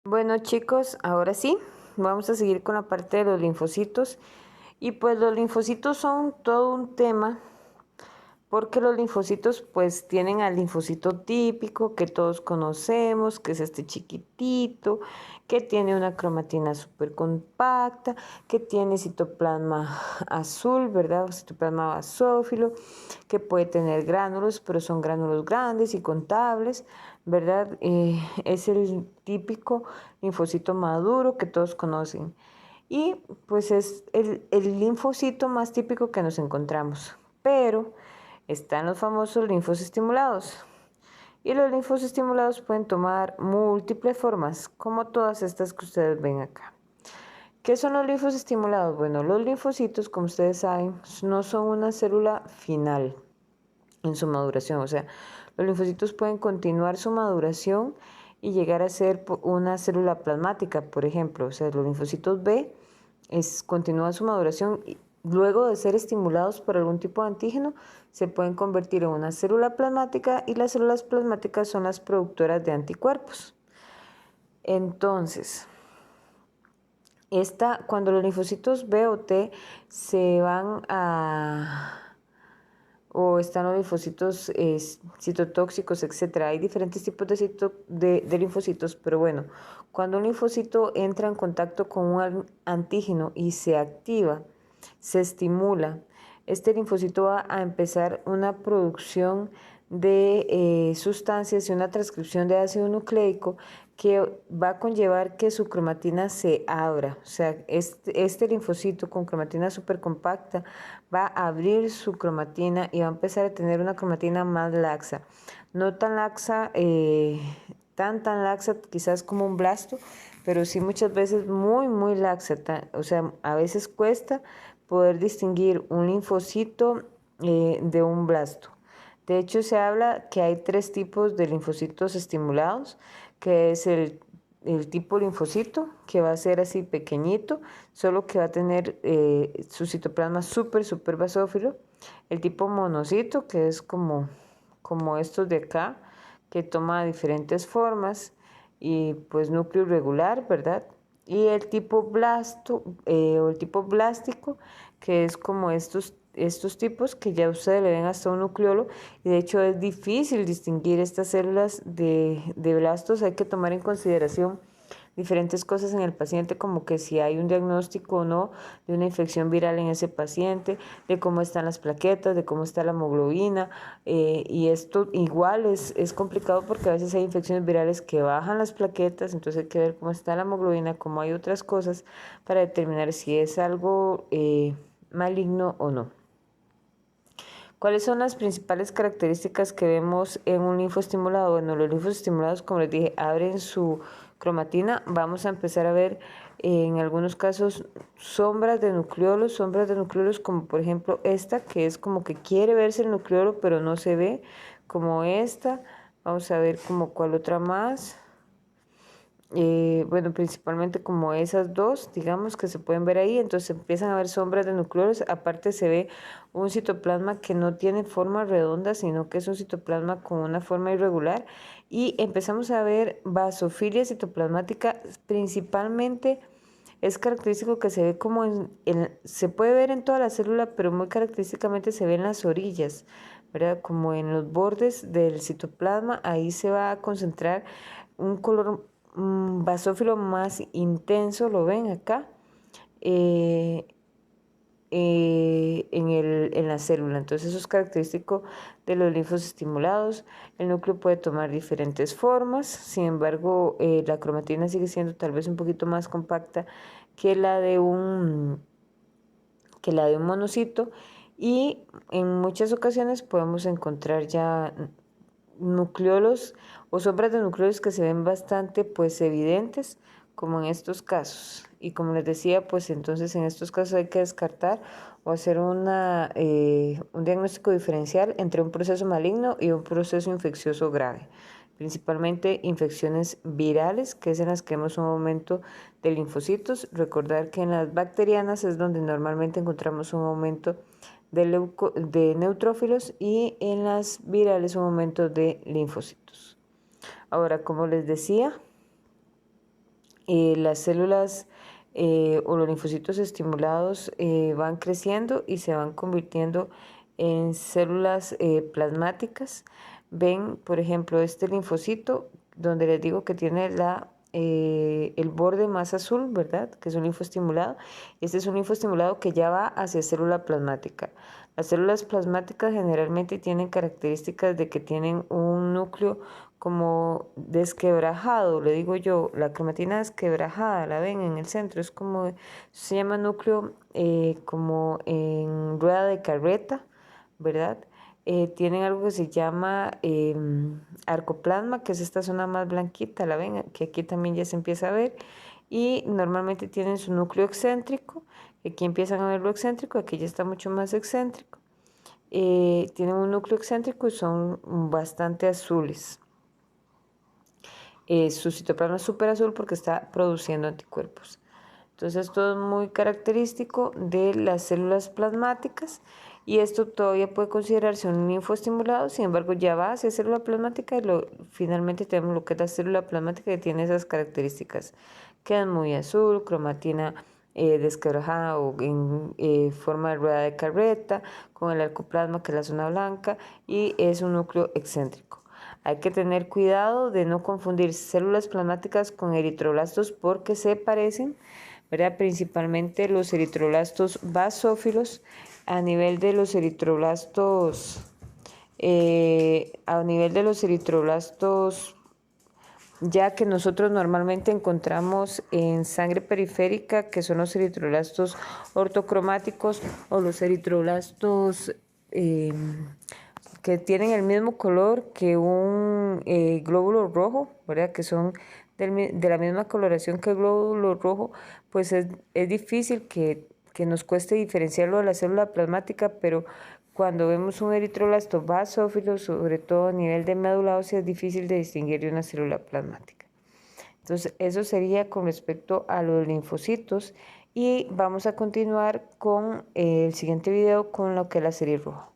Bueno chicos, ahora sí, vamos a seguir con la parte de los linfocitos. Y pues los linfocitos son todo un tema porque los linfocitos pues tienen al linfocito típico que todos conocemos, que es este chiquitito, que tiene una cromatina súper compacta, que tiene citoplasma azul, ¿verdad? Citoplasma basófilo, que puede tener gránulos, pero son gránulos grandes y contables, ¿verdad? Es el típico linfocito maduro que todos conocen. Y pues es el linfocito más típico que nos encontramos. Pero están los famosos linfos estimulados. Y los linfos estimulados pueden tomar múltiples formas, como todas estas que ustedes ven acá. ¿Qué son los linfos estimulados? Bueno, los linfocitos, como ustedes saben, no son una célula final en su maduración. O sea, los linfocitos pueden continuar su maduración y llegar a ser una célula plasmática, por ejemplo. O sea, los linfocitos B continúan su maduración y luego de ser estimulados por algún tipo de antígeno, se pueden convertir en una célula plasmática y las células plasmáticas son las productoras de anticuerpos. Entonces, cuando los linfocitos B o T se van o están los linfocitos citotóxicos, etcétera. Hay diferentes tipos de linfocitos, pero bueno, cuando un linfocito entra en contacto con un antígeno y se activa, se estimula, este linfocito va a empezar una producción de sustancias y una transcripción de ácido nucleico que va a conllevar que su cromatina se abra. O sea, este linfocito con cromatina súper compacta va a abrir su cromatina y va a empezar a tener una cromatina más laxa. No tan laxa, tan laxa quizás como un blasto, pero sí muchas veces muy laxa. O sea, a veces cuesta poder distinguir un linfocito de un blasto. De hecho, se habla que hay 3 tipos de linfocitos estimulados, que es el tipo linfocito, que va a ser así pequeñito, solo que va a tener su citoplasma súper basófilo. El tipo monocito, que es como estos de acá, que toma diferentes formas y pues núcleo irregular, ¿verdad? Y el tipo blasto o el tipo blástico, que es como estos tipos que ya ustedes le ven hasta un nucleolo, y de hecho es difícil distinguir estas células de blastos. Hay que tomar en consideración diferentes cosas en el paciente, como que si hay un diagnóstico o no de una infección viral en ese paciente, de cómo están las plaquetas, de cómo está la hemoglobina, y esto igual es complicado porque a veces hay infecciones virales que bajan las plaquetas, entonces hay que ver cómo está la hemoglobina, cómo hay otras cosas para determinar si es algo maligno o no. ¿Cuáles son las principales características que vemos en un linfoestimulado? Bueno, los linfosestimulados, como les dije, abren su cromatina. Vamos a empezar a ver en algunos casos sombras de nucleolos como por ejemplo esta, que es como que quiere verse el nucleolo, pero no se ve, como esta. Vamos a ver como cuál otra más. Bueno, principalmente como esas dos, digamos, que se pueden ver ahí. Entonces empiezan a ver sombras de nucleolos. Aparte se ve un citoplasma que no tiene forma redonda, sino que es un citoplasma con una forma irregular. Y empezamos a ver basofilia citoplasmática. Principalmente es característico que se ve como se puede ver en toda la célula, pero muy característicamente se ve en las orillas, ¿verdad? Como en los bordes del citoplasma. Ahí se va a concentrar un color basófilo más intenso, lo ven acá, eh, en la célula. Entonces eso es característico de los linfos estimulados. El núcleo puede tomar diferentes formas, sin embargo la cromatina sigue siendo tal vez un poquito más compacta que que la de un monocito, y en muchas ocasiones podemos encontrar ya nucleolos o sombras de nucleolos que se ven bastante pues evidentes, como en estos casos. Y como les decía, pues entonces en estos casos hay que descartar o hacer un diagnóstico diferencial entre un proceso maligno y un proceso infeccioso grave, principalmente infecciones virales, que es en las que vemos un aumento de linfocitos. Recordar que en las bacterianas es donde normalmente encontramos un aumento de neutrófilos, y en las virales un aumento de linfocitos. Ahora, como les decía, las células o los linfocitos estimulados van creciendo y se van convirtiendo en células plasmáticas. Ven, por ejemplo, este linfocito donde les digo que tiene el borde más azul, ¿verdad? Que es un linfoestimulado. Este es un linfoestimulado que ya va hacia célula plasmática. Las células plasmáticas generalmente tienen características de que tienen un núcleo como desquebrajado, le digo yo, la cromatina desquebrajada, la ven en el centro, es como, se llama núcleo como en rueda de carreta, ¿verdad? Tienen algo que se llama arcoplasma, que es esta zona más blanquita, la ven, que aquí también ya se empieza a ver, y normalmente tienen su núcleo excéntrico, aquí empiezan a ver lo excéntrico, aquí ya está mucho más excéntrico. Tienen un núcleo excéntrico y son bastante azules. Su citoplasma es súper azul porque está produciendo anticuerpos. Entonces, todo es muy característico de las células plasmáticas y esto todavía puede considerarse un linfoestimulado, sin embargo, ya va hacia célula plasmática y finalmente tenemos lo que es la célula plasmática que tiene esas características. Queda muy azul, cromatina desquebrajada o en forma de rueda de carreta, con el arcoplasma que es la zona blanca y es un núcleo excéntrico. Hay que tener cuidado de no confundir células plasmáticas con eritroblastos porque se parecen, ¿verdad? Principalmente los eritroblastos basófilos a nivel de los eritroblastos, ya que nosotros normalmente encontramos en sangre periférica, que son los eritroblastos ortocromáticos o los eritroblastos que tienen el mismo color que un glóbulo rojo, ¿verdad? Que son de la misma coloración que el glóbulo rojo, pues es difícil que nos cueste diferenciarlo de la célula plasmática, pero cuando vemos un eritroblasto basófilo, sobre todo a nivel de médula ósea, es difícil de distinguir de una célula plasmática. Entonces, eso sería con respecto a los linfocitos y vamos a continuar con el siguiente video con lo que es la serie roja.